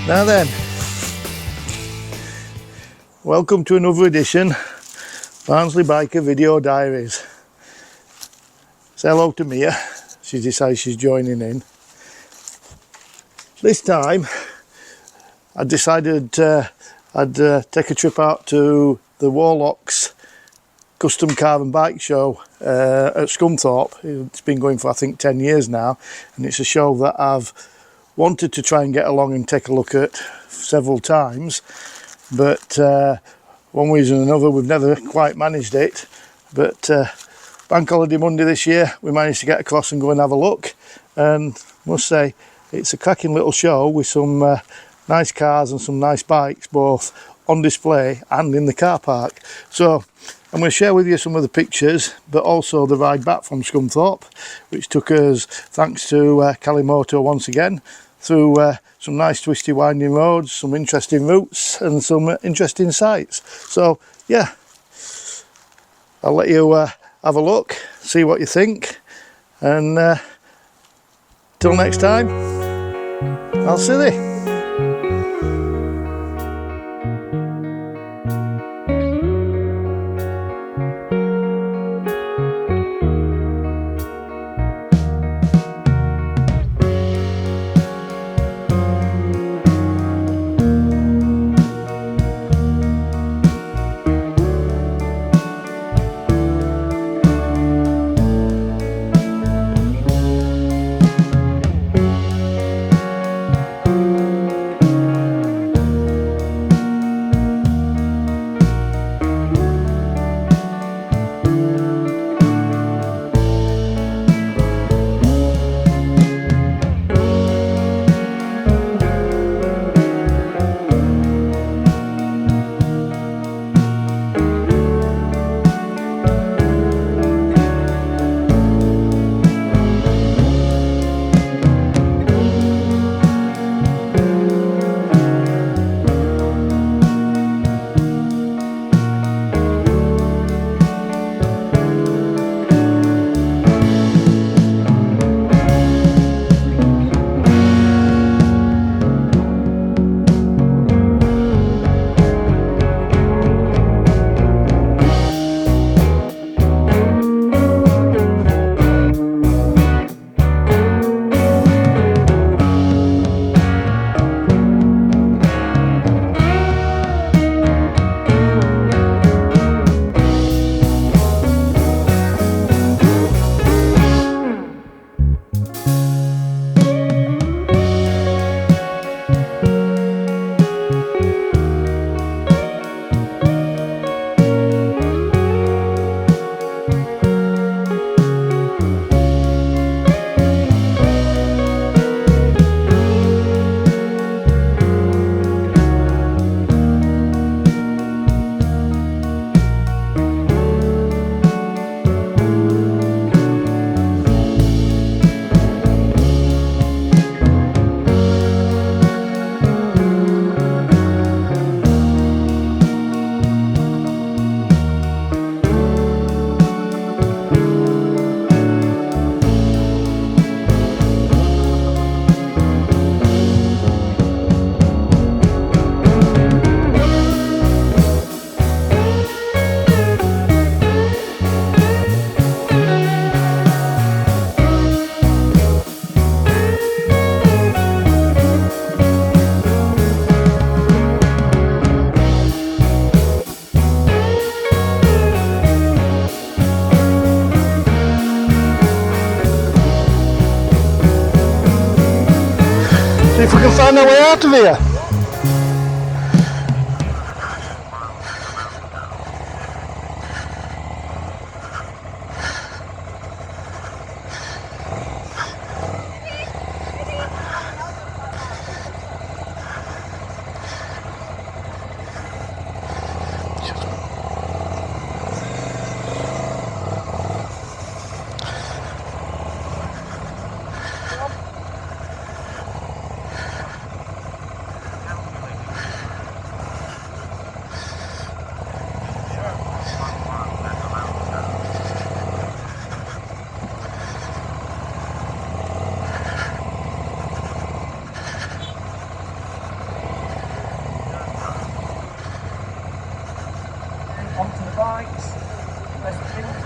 Now then, welcome to another edition Barnsley Biker Video Diaries. Say hello to Mia, she decides she's joining in. This time I decided I'd take a trip out to the Warlocks Custom Car and Bike Show at Scunthorpe. It's been going for I think 10 years now, and it's a show that I've wanted to try and get along and take a look at several times, but one reason or another we've never quite managed it. But Bank Holiday Monday this year we managed to get across and go and have a look, and I must say it's a cracking little show with some nice cars and some nice bikes both on display and in the car park. So I'm going to share with you some of the pictures, but also the ride back from Scunthorpe, which took us, thanks to Calimoto once again, through some nice twisty winding roads, some interesting routes and some interesting sights. So yeah, I'll let you have a look, see what you think, and till next time, I'll see you. See if we can find our way out of here. onto the bikes. Let's continue.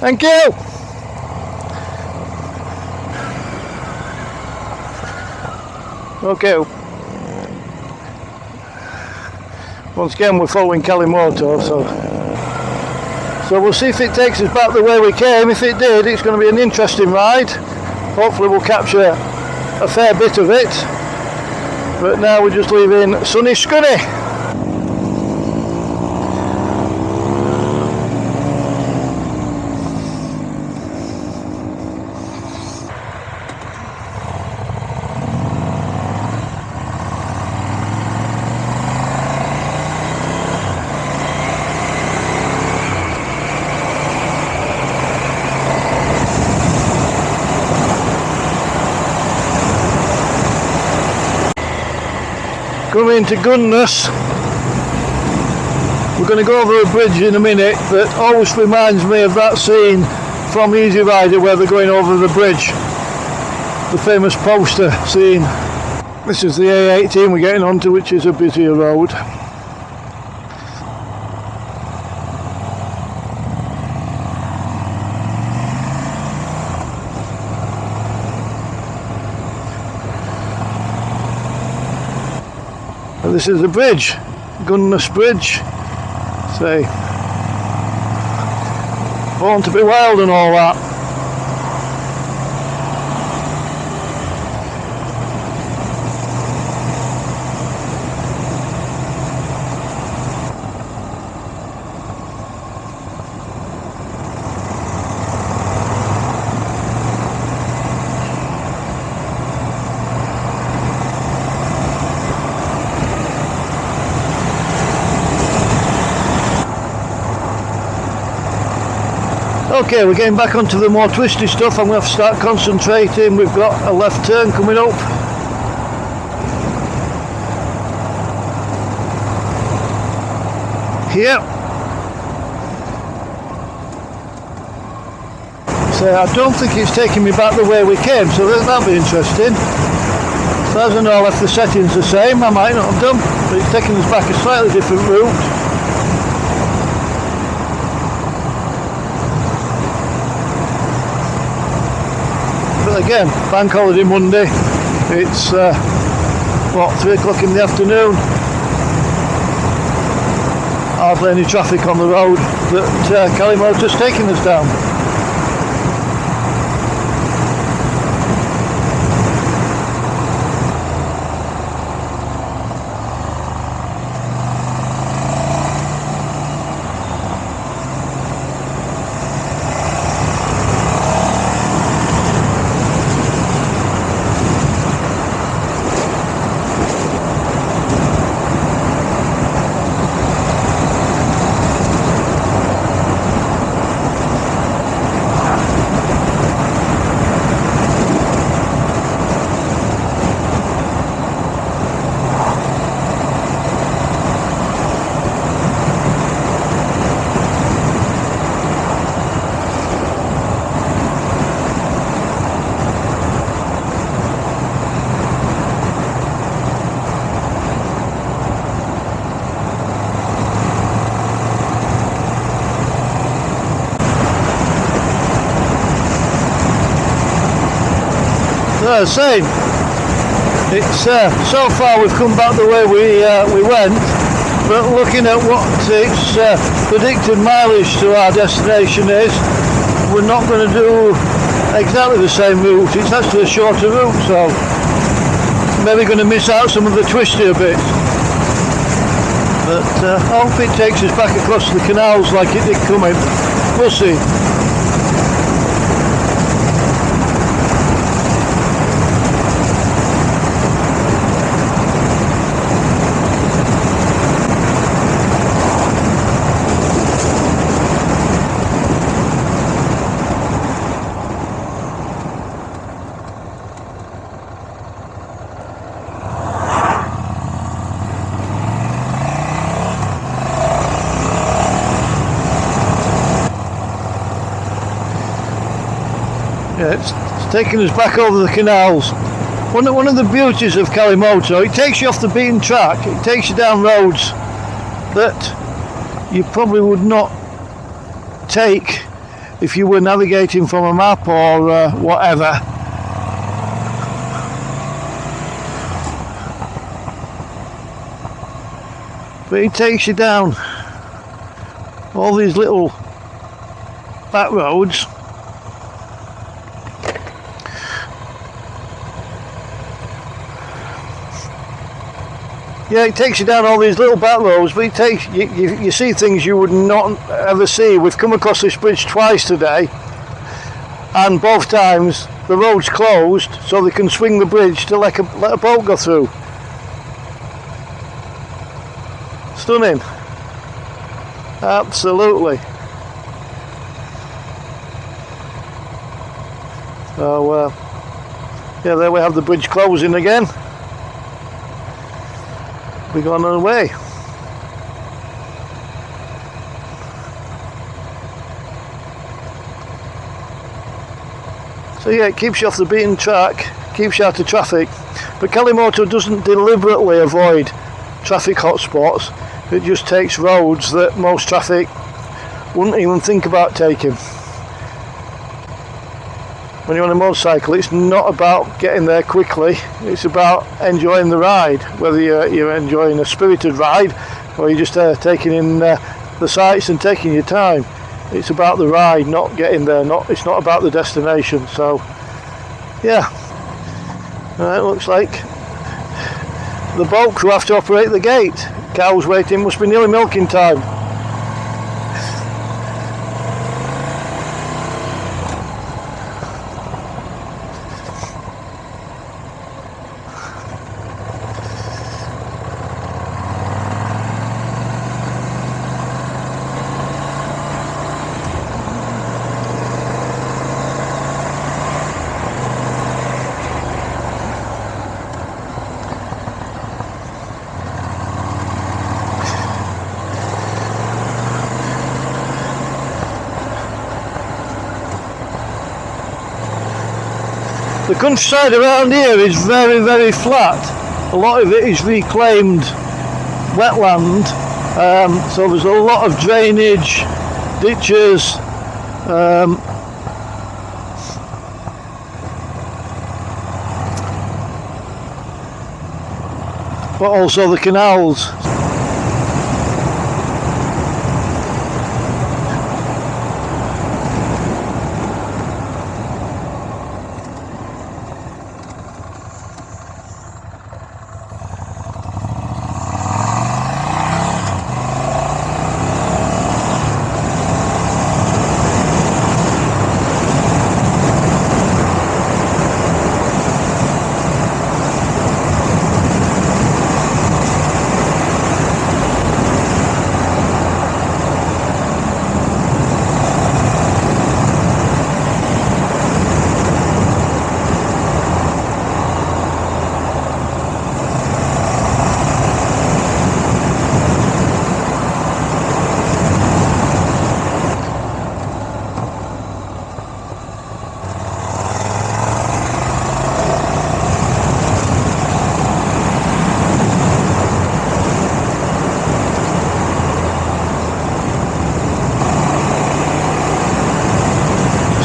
Thank you. Okay. Once again we're following Kalimoto, so we'll see if it takes us back the way we came. If it did, it's going to be an interesting ride. Hopefully we'll capture a fair bit of it. But now we're just leaving Sunny Scunn. Coming to Goodness. We're going to go over a bridge in a minute that always reminds me of that scene from Easy Rider where they're going over the bridge, the famous poster scene. This is the A18 we're getting onto, which is a busier road. And this is the bridge, Goodness Bridge. Say, born to be wild and all that. Okay, we're getting back onto the more twisty stuff. I'm going to have to start concentrating. We've got a left turn coming up. Here. So I don't think it's taking me back the way we came, so that'll be interesting. As far as I know, I left the settings the same. I might not have done, but it's taking us back a slightly different route. Again, bank holiday Monday, it's what, 3 o'clock in the afternoon, hardly any traffic on the road that Kalimoto's taking us down. Same. It's so far we've come back the way we went, but looking at what its predicted mileage to our destination is, we're not going to do exactly the same route. It's actually a shorter route, so maybe going to miss out some of the twistier bits. But I hope it takes us back across the canals like it did coming. We'll see. Yeah, it's taking us back over the canals. One of the beauties of Kalimoto, it takes you off the beaten track. It takes you down roads that you probably would not take if you were navigating from a map or whatever. But it takes you down all these little back roads. Yeah, it takes you down all these little back roads, but it takes you see things you would not ever see. We've come across this bridge twice today, and both times the road's closed so they can swing the bridge to let a boat go through. Stunning. Absolutely. So yeah, there we have the bridge closing again. We're going on our way. So yeah, it keeps you off the beaten track, keeps you out of traffic, but Kalimoto doesn't deliberately avoid traffic hotspots. It just takes roads that most traffic wouldn't even think about taking. When you're on a motorcycle, it's not about getting there quickly, it's about enjoying the ride, whether you're enjoying a spirited ride or you're just taking in the sights and taking your time. It's about the ride, not getting there, it's not about the destination. So yeah, it looks like the boat crew have to operate the gate. Cows waiting, must be nearly milking time. The countryside around here is very, very flat. A lot of it is reclaimed wetland, so there's a lot of drainage, ditches, but also the canals.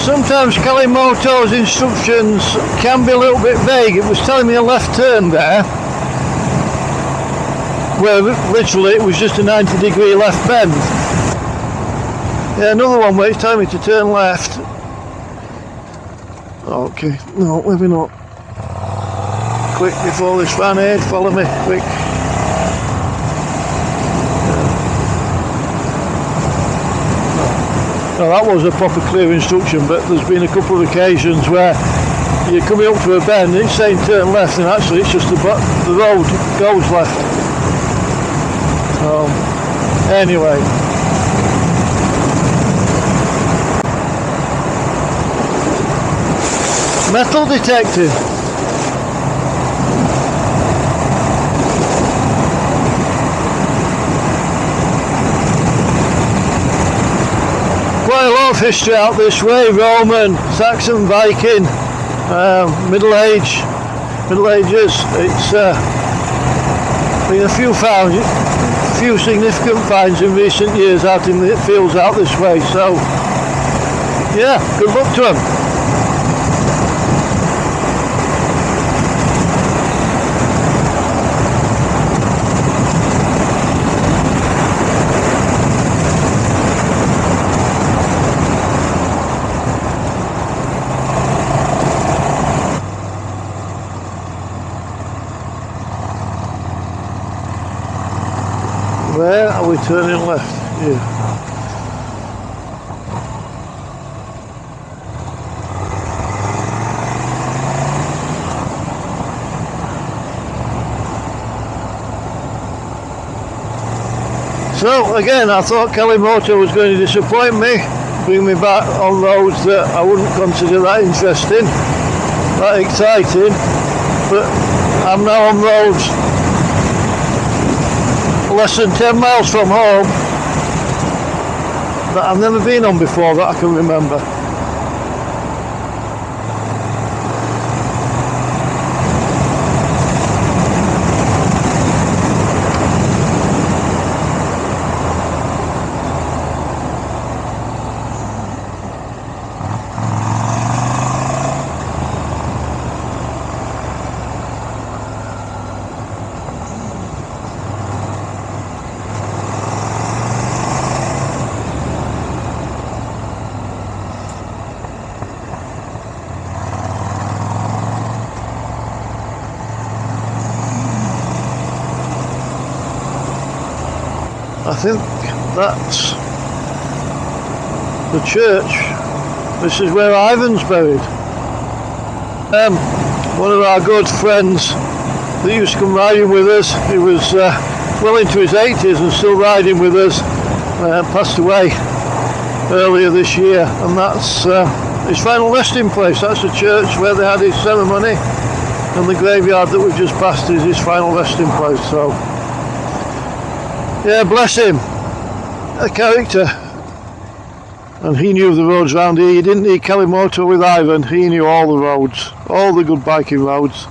Sometimes Kalimoto's instructions can be a little bit vague. It was telling me a left turn there, where literally it was just a 90-degree left bend. Yeah, another one where it's telling me to turn left. Okay, no, maybe not. Quick before this van aid, follow me, quick. No, that was a proper clear instruction, but there's been a couple of occasions where you're coming up to a bend and it's saying turn left, and actually it's just the road goes left. Anyway. Metal detected. Quite a lot of of history out this way, Roman, Saxon, Viking, Middle Ages. It's been a few significant finds in recent years out in the fields out this way, so yeah, good luck to them. Where are we turning left? Here. So again, I thought Kalimoto was going to disappoint me, bring me back on roads that I wouldn't consider that interesting, that exciting, but I'm now on roads less than 10 miles from home that I've never been on before that I can remember. I think that's the church. This is where Ivan's buried. One of our good friends that used to come riding with us, he was well into his 80s and still riding with us, passed away earlier this year, and that's his final resting place. That's the church where they had his ceremony, and the graveyard that we just passed is his final resting place. So yeah, bless him, a character. And he knew the roads around here. He didn't need Kalimoto with Ivan, he knew all the roads, all the good biking roads.